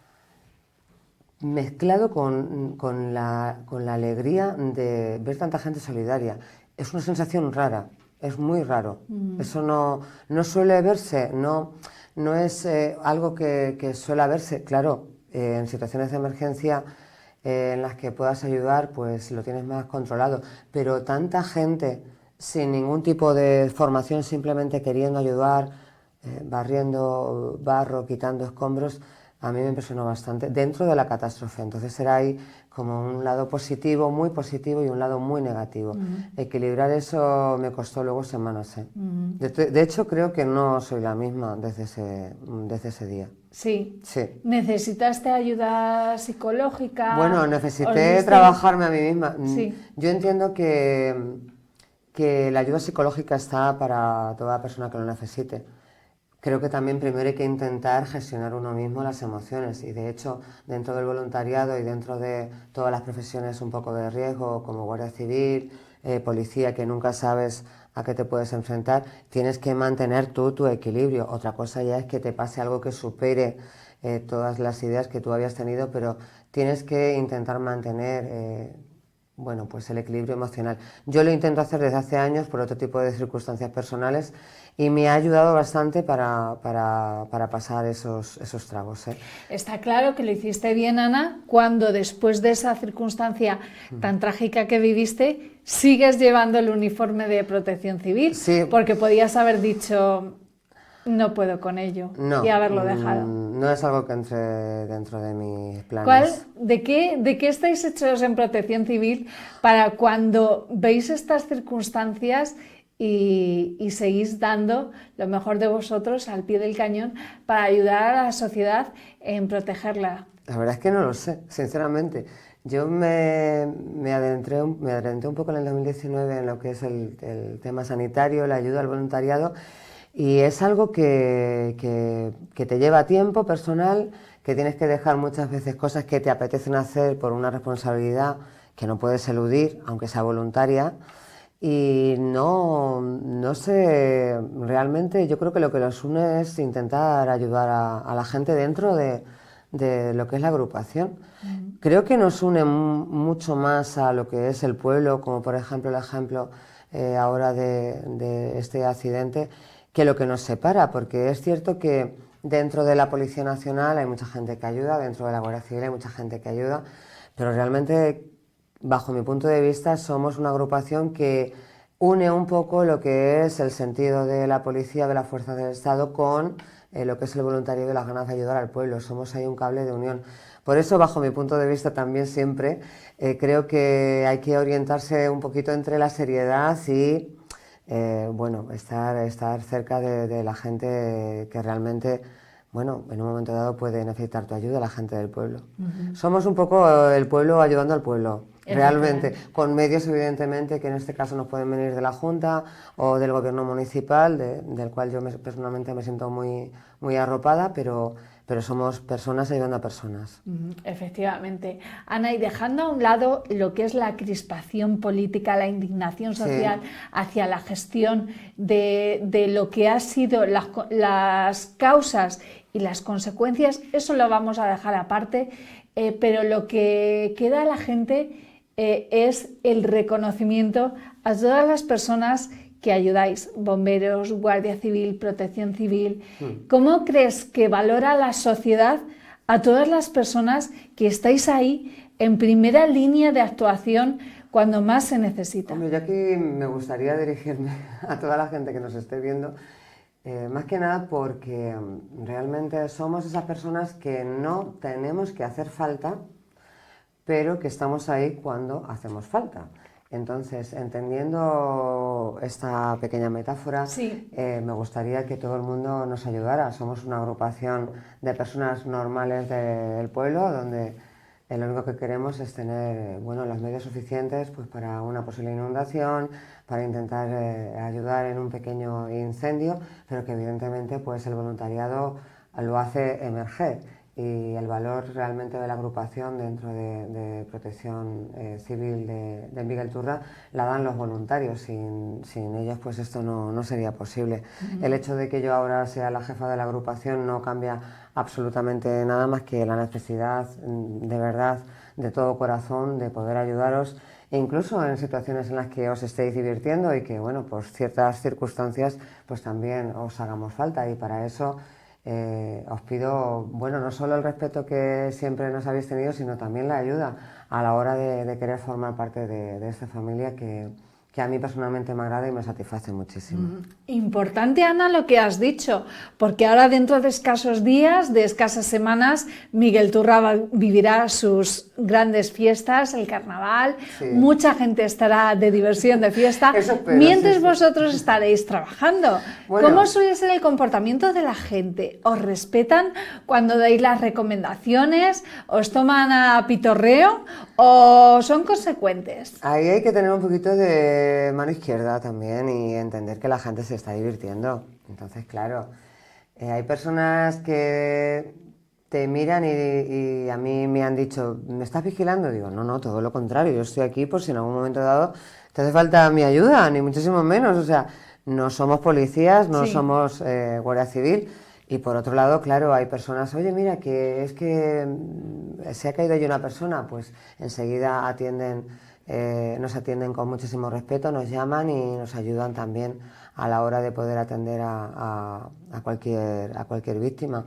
mezclado con la alegría de ver tanta gente solidaria. Es una sensación rara, es muy raro. Eso no suele verse, no es algo que suele verse, claro, en situaciones de emergencia en las que puedas ayudar, pues lo tienes más controlado. Pero tanta gente sin ningún tipo de formación, simplemente queriendo ayudar, barriendo barro, quitando escombros, a mí me impresionó bastante dentro de la catástrofe. Entonces era ahí como un lado positivo, muy positivo, y un lado muy negativo. Equilibrar eso me costó luego semanas. De hecho, creo que no soy la misma desde ese día. Sí. Sí. ¿Necesitaste ayuda psicológica? Bueno, necesité trabajarme a mí misma. Sí. Yo entiendo que la ayuda psicológica está para toda persona que lo necesite. Creo que también primero hay que intentar gestionar uno mismo las emociones, y de hecho dentro del voluntariado y dentro de todas las profesiones un poco de riesgo, como Guardia Civil, policía, que nunca sabes a qué te puedes enfrentar, tienes que mantener tú tu equilibrio. Otra cosa ya es que te pase algo que supere todas las ideas que tú habías tenido, pero tienes que intentar mantener bueno, pues el equilibrio emocional. Yo lo intento hacer desde hace años por otro tipo de circunstancias personales y me ha ayudado bastante para pasar esos tragos, ¿eh? Está claro que lo hiciste bien, Ana, cuando después de esa circunstancia tan trágica que viviste, sigues llevando el uniforme de Protección Civil, Sí. porque podías haber dicho, no puedo con ello, No, y haberlo dejado. no es algo que entre dentro de mis planes. ¿De qué estáis hechos en Protección Civil para cuando veis estas circunstancias y seguís dando lo mejor de vosotros al pie del cañón para ayudar a la sociedad en protegerla? La verdad es que no lo sé, sinceramente. Yo me adentré un poco en el 2019 en lo que es el tema sanitario, la ayuda al voluntariado, y es algo que te lleva tiempo personal, que tienes que dejar muchas veces cosas que te apetecen hacer por una responsabilidad que no puedes eludir, aunque sea voluntaria. Y no sé, realmente yo creo que lo que nos une es intentar ayudar a la gente dentro de lo que es la agrupación. Creo que nos une mucho más a lo que es el pueblo, como por ejemplo el ejemplo ahora de este accidente, que lo que nos separa, porque es cierto que dentro de la Policía Nacional hay mucha gente que ayuda, dentro de la Guardia Civil hay mucha gente que ayuda, pero realmente, bajo mi punto de vista, somos una agrupación que une un poco lo que es el sentido de la policía, de las fuerzas del Estado, con lo que es el voluntariado y las ganas de ayudar al pueblo. Somos ahí un cable de unión. Por eso, bajo mi punto de vista, también siempre creo que hay que orientarse un poquito entre la seriedad y bueno, estar cerca de la gente que realmente, bueno, en un momento dado puede necesitar tu ayuda, la gente del pueblo. Somos un poco el pueblo ayudando al pueblo, realmente, con medios evidentemente que en este caso nos pueden venir de la Junta o del gobierno municipal, del cual yo personalmente me siento muy arropada, pero somos personas ayudando a personas. Efectivamente. Ana, y dejando a un lado lo que es la crispación política, la indignación social hacia la gestión de lo que ha sido las causas y las consecuencias, eso lo vamos a dejar aparte, pero lo que queda a la gente es el reconocimiento a todas las personas que ayudáis, bomberos, Guardia Civil, Protección Civil. ¿Cómo crees que valora la sociedad a todas las personas que estáis ahí en primera línea de actuación cuando más se necesita? Hombre, yo aquí me gustaría dirigirme a toda la gente que nos esté viendo, más que nada porque realmente somos esas personas que no tenemos que hacer falta, pero que estamos ahí cuando hacemos falta. Entonces, entendiendo esta pequeña metáfora, me gustaría que todo el mundo nos ayudara. Somos una agrupación de personas normales del pueblo, donde lo único que queremos es tener los medios suficientes pues, para una posible inundación, para intentar ayudar en un pequeño incendio, pero que evidentemente pues, el voluntariado lo hace emerger. Y el valor realmente de la agrupación dentro de Protección Civil de Miguel Turra la dan los voluntarios. Sin ellos pues esto no sería posible. El hecho de que yo ahora sea la jefa de la agrupación no cambia absolutamente nada más que la necesidad de verdad, de todo corazón, de poder ayudaros, e incluso en situaciones en las que os estéis divirtiendo y que bueno, por ciertas circunstancias pues también os hagamos falta, y para eso os pido, bueno, no solo el respeto que siempre nos habéis tenido, sino también la ayuda a la hora de querer formar parte de esta familia que a mí personalmente me agrada y me satisface muchísimo. Importante, Ana, lo que has dicho, porque ahora dentro de escasos días, de escasas semanas, Miguel Turra vivirá sus grandes fiestas, el carnaval, mucha gente estará de diversión, de fiesta, mientras vosotros estaréis trabajando. Bueno, ¿cómo suele ser el comportamiento de la gente? ¿Os respetan cuando dais las recomendaciones? ¿Os toman a pitorreo o son consecuentes? Ahí hay que tener un poquito de mano izquierda también y entender que la gente se está divirtiendo. Entonces, claro, hay personas que te miran y a mí me han dicho, ¿me estás vigilando? Digo, no, todo lo contrario, yo estoy aquí por si en algún momento dado te hace falta mi ayuda, ni muchísimo menos. O sea, no somos policías, no somos Guardia Civil. Y por otro lado, claro, hay personas, oye, mira, que es que se ha caído allí una persona, pues enseguida atienden nos atienden con muchísimo respeto, nos llaman y nos ayudan también a la hora de poder atender a cualquier víctima.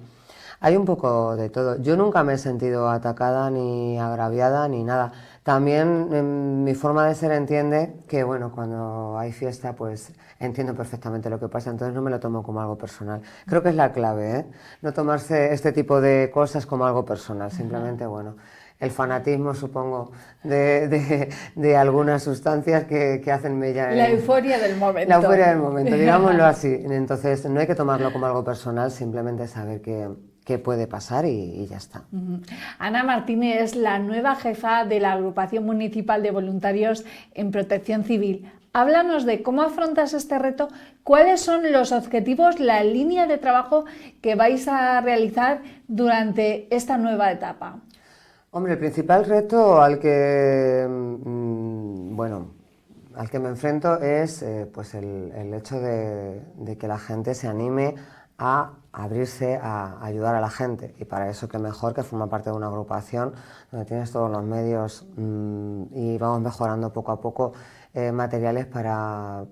Hay un poco de todo. Yo nunca me he sentido atacada ni agraviada ni nada. También mi forma de ser entiende que, bueno, cuando hay fiesta, pues entiendo perfectamente lo que pasa, entonces no me lo tomo como algo personal. Creo que es la clave, ¿eh? No tomarse este tipo de cosas como algo personal, simplemente, bueno, el fanatismo, supongo, de algunas sustancias que hacen mella. La euforia del momento. La euforia del momento, digámoslo así. Entonces no hay que tomarlo como algo personal, simplemente saber que puede pasar y ya está. Ana Martínez es la nueva jefa de la Agrupación Municipal de Voluntarios en Protección Civil. Háblanos de cómo afrontas este reto, cuáles son los objetivos, la línea de trabajo que vais a realizar durante esta nueva etapa. Hombre, el principal reto al que me enfrento es pues el hecho de que la gente se anime a abrirse a ayudar a la gente, y para eso qué mejor que formar parte de una agrupación donde tienes todos los medios y vamos mejorando poco a poco materiales para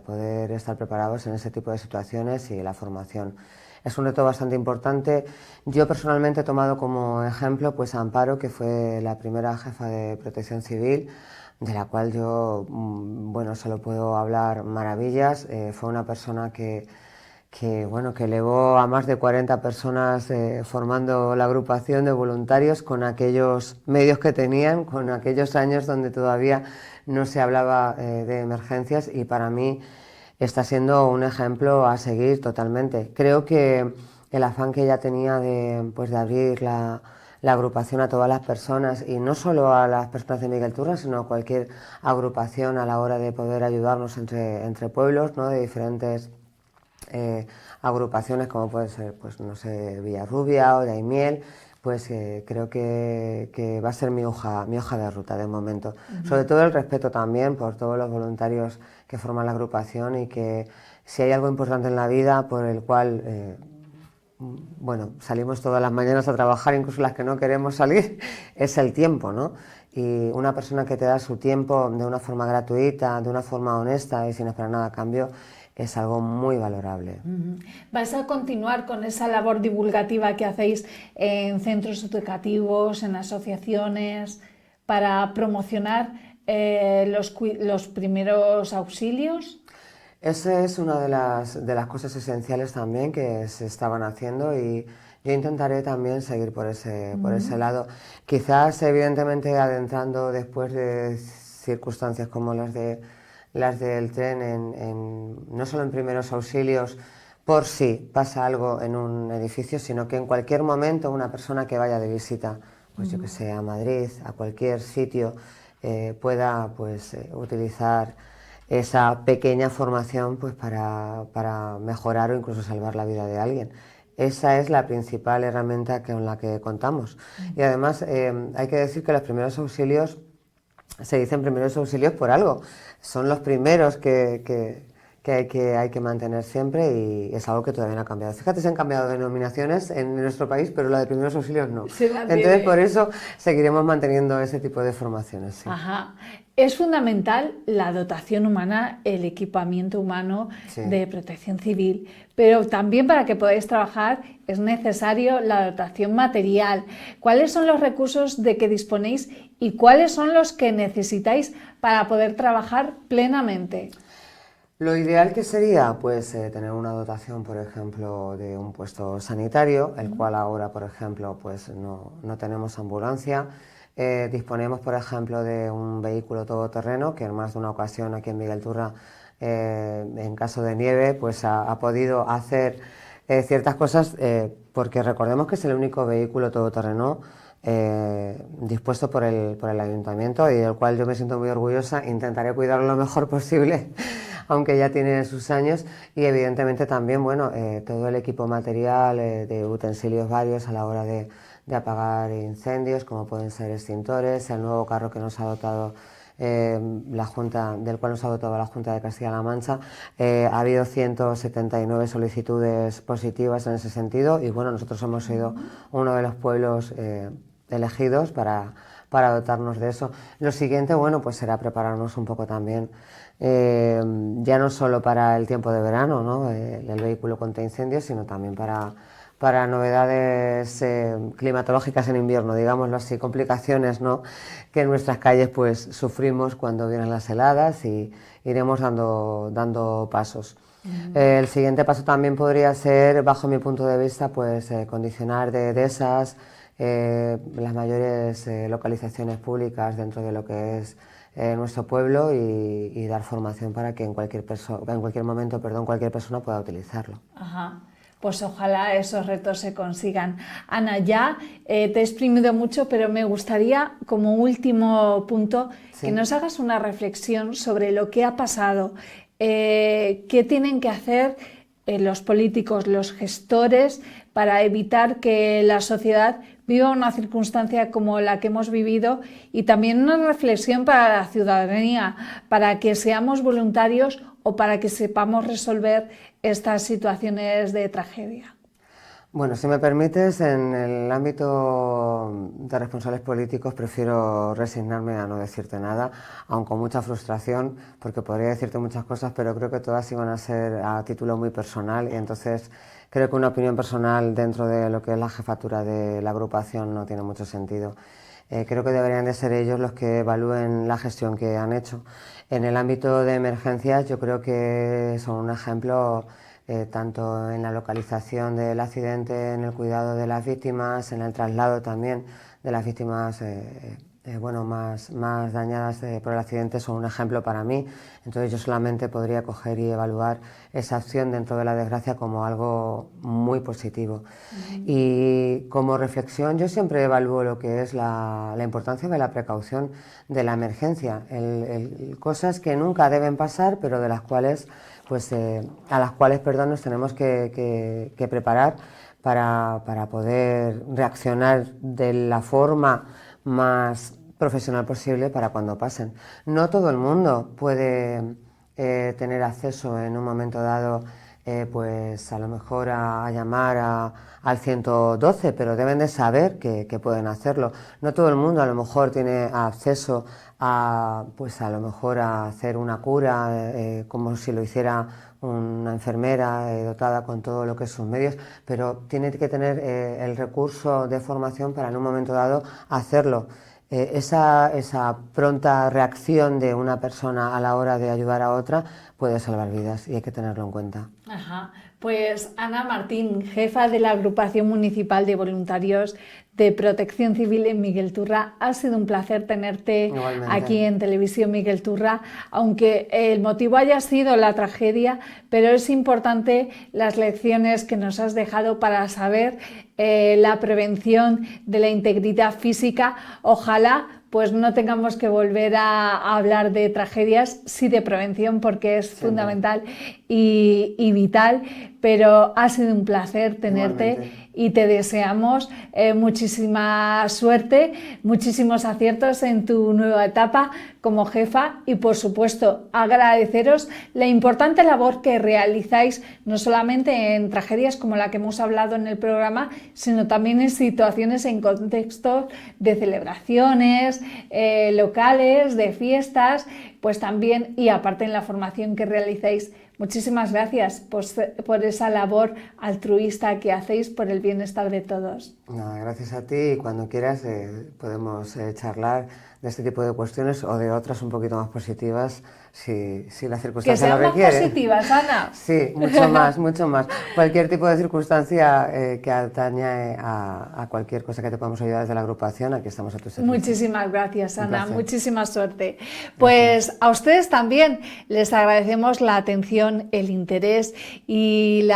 poder estar preparados en ese tipo de situaciones y la formación. Es un reto bastante importante. Yo personalmente he tomado como ejemplo pues a Amparo, que fue la primera jefa de Protección Civil, de la cual yo solo puedo hablar maravillas. Fue una persona que elevó a más de 40 personas formando la agrupación de voluntarios con aquellos medios que tenían, con aquellos años donde todavía no se hablaba de emergencias, y para mí está siendo un ejemplo a seguir totalmente. Creo que el afán que ella tenía de abrir la agrupación a todas las personas, y no solo a las personas de Miguel Turra, sino a cualquier agrupación a la hora de poder ayudarnos entre pueblos, ¿no?, de diferentes agrupaciones, como puede ser, pues no sé, Villarrubia o Daimiel, pues creo que va a ser mi hoja de ruta de momento. Sobre todo el respeto también por todos los voluntarios que forman la agrupación, y que si hay algo importante en la vida por el cual salimos todas las mañanas a trabajar, incluso las que no queremos salir, es el tiempo, ¿no? Y una persona que te da su tiempo de una forma gratuita, de una forma honesta y sin esperar nada a cambio, es algo muy valorable. ¿Vais a continuar con esa labor divulgativa que hacéis en centros educativos, en asociaciones, para promocionar los primeros auxilios? Esa es una de las cosas esenciales también que se estaban haciendo, y yo intentaré también seguir por ese lado. Quizás, evidentemente, adentrando después de circunstancias como las del tren, no solo en primeros auxilios por si pasa algo en un edificio, sino que en cualquier momento una persona que vaya de visita, pues yo que sé, a Madrid, a cualquier sitio, pueda utilizar esa pequeña formación pues para mejorar o incluso salvar la vida de alguien. Esa es la principal herramienta con la que contamos. Y además hay que decir que los primeros auxilios se dicen primeros auxilios por algo. Son los primeros que hay que mantener siempre, y es algo que todavía no ha cambiado. Fíjate, se han cambiado denominaciones en nuestro país, pero la de primeros auxilios no. Entonces, por eso seguiremos manteniendo ese tipo de formaciones. Sí. Ajá. Es fundamental la dotación humana, el equipamiento humano de protección civil, pero también para que podáis trabajar es necesario la dotación material. ¿Cuáles son los recursos de que disponéis y cuáles son los que necesitáis para poder trabajar plenamente? Lo ideal que sería pues tener una dotación, por ejemplo, de un puesto sanitario, el cual ahora, por ejemplo, pues no tenemos ambulancia. Disponemos, por ejemplo, de un vehículo todoterreno que en más de una ocasión aquí en Miguel Turra, en caso de nieve, pues ha podido hacer ciertas cosas, porque recordemos que es el único vehículo todoterreno dispuesto por el ayuntamiento, y del cual yo me siento muy orgullosa. Intentaré cuidarlo lo mejor posible, aunque ya tiene sus años, y evidentemente también todo el equipo material de utensilios varios a la hora de apagar incendios, como pueden ser extintores, el nuevo carro que nos ha dotado del cual nos ha dotado la Junta de Castilla-La Mancha. Ha habido 179 solicitudes positivas en ese sentido, y nosotros hemos sido uno de los pueblos elegidos para para dotarnos de eso. Lo siguiente, bueno, pues será prepararnos un poco también, ya no solo para el tiempo de verano, ¿no? El vehículo contra incendios, sino también para novedades climatológicas en invierno, digámoslo así, complicaciones, ¿no?, que en nuestras calles pues sufrimos cuando vienen las heladas, y iremos dando pasos. El siguiente paso también podría ser, bajo mi punto de vista, pues condicionar de dehesas las mayores localizaciones públicas dentro de lo que es nuestro pueblo, y dar formación para que en cualquier momento, cualquier persona pueda utilizarlo. Ajá. Pues ojalá esos retos se consigan. Ana, ya te he exprimido mucho, pero me gustaría, como último punto, Sí. que nos hagas una reflexión sobre lo que ha pasado, qué tienen que hacer los políticos, los gestores, para evitar que la sociedad viva una circunstancia como la que hemos vivido, y también una reflexión para la ciudadanía, para que seamos voluntarios o para que sepamos resolver estas situaciones de tragedia. Bueno, si me permites, en el ámbito de responsables políticos prefiero resignarme a no decirte nada, aun con mucha frustración, porque podría decirte muchas cosas, pero creo que todas iban a ser a título muy personal, y entonces creo que una opinión personal dentro de lo que es la jefatura de la agrupación no tiene mucho sentido. Creo que deberían de ser ellos los que evalúen la gestión que han hecho. En el ámbito de emergencias, yo creo que son un ejemplo, tanto en la localización del accidente, en el cuidado de las víctimas, en el traslado también de las víctimas más dañadas por el accidente, son un ejemplo para mí. Entonces yo solamente podría coger y evaluar esa acción dentro de la desgracia como algo muy positivo. Y como reflexión, yo siempre evalúo lo que es la importancia de la precaución de la emergencia, cosas que nunca deben pasar, pero de las cuales a las cuales nos tenemos que preparar para poder reaccionar de la forma más profesional posible para cuando pasen. No todo el mundo puede tener acceso en un momento dado, pues a lo mejor a llamar al 112, pero deben de saber que pueden hacerlo. No todo el mundo a lo mejor tiene acceso a lo mejor a hacer una cura como si lo hiciera una enfermera dotada con todo lo que es sus medios, pero tiene que tener el recurso de formación para en un momento dado hacerlo. Esa pronta reacción de una persona a la hora de ayudar a otra puede salvar vidas, y hay que tenerlo en cuenta. Ajá. Pues Ana Martín, jefa de la Agrupación Municipal de Voluntarios de Protección Civil en Miguel Turra, ha sido un placer tenerte aquí en Televisión Miguel Turra, aunque el motivo haya sido la tragedia, pero es importante las lecciones que nos has dejado para saber la prevención de la integridad física. Ojalá pues no tengamos que volver a hablar de tragedias, sí de prevención, porque es fundamental y vital, pero ha sido un placer tenerte. Igualmente. Y te deseamos muchísima suerte, muchísimos aciertos en tu nueva etapa como jefa, y por supuesto agradeceros la importante labor que realizáis, no solamente en tragedias como la que hemos hablado en el programa, sino también en situaciones, en contextos de celebraciones locales, de fiestas, pues también, y aparte en la formación que realizáis. Muchísimas gracias por esa labor altruista que hacéis por el bienestar de todos. Nada, gracias a ti, y cuando quieras podemos charlar de este tipo de cuestiones o de otras un poquito más positivas, si la circunstancia lo requiere. Que sean más positivas, Ana. Sí, mucho más, mucho más. Cualquier tipo de circunstancia que atañe a cualquier cosa que te podamos ayudar desde la agrupación, aquí estamos a tu servicio. Muchísimas gracias, Ana. Muchísima suerte. Pues a ustedes también les agradecemos la atención, el interés y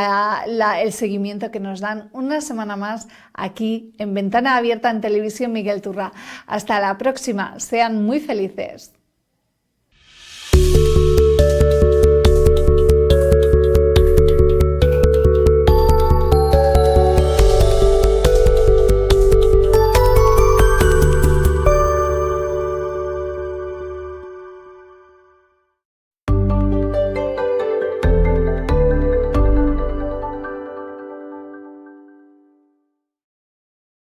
el seguimiento que nos dan una semana más aquí en Ventana Abierta en Televisión Miguel Turra. Hasta la próxima. Sean muy felices.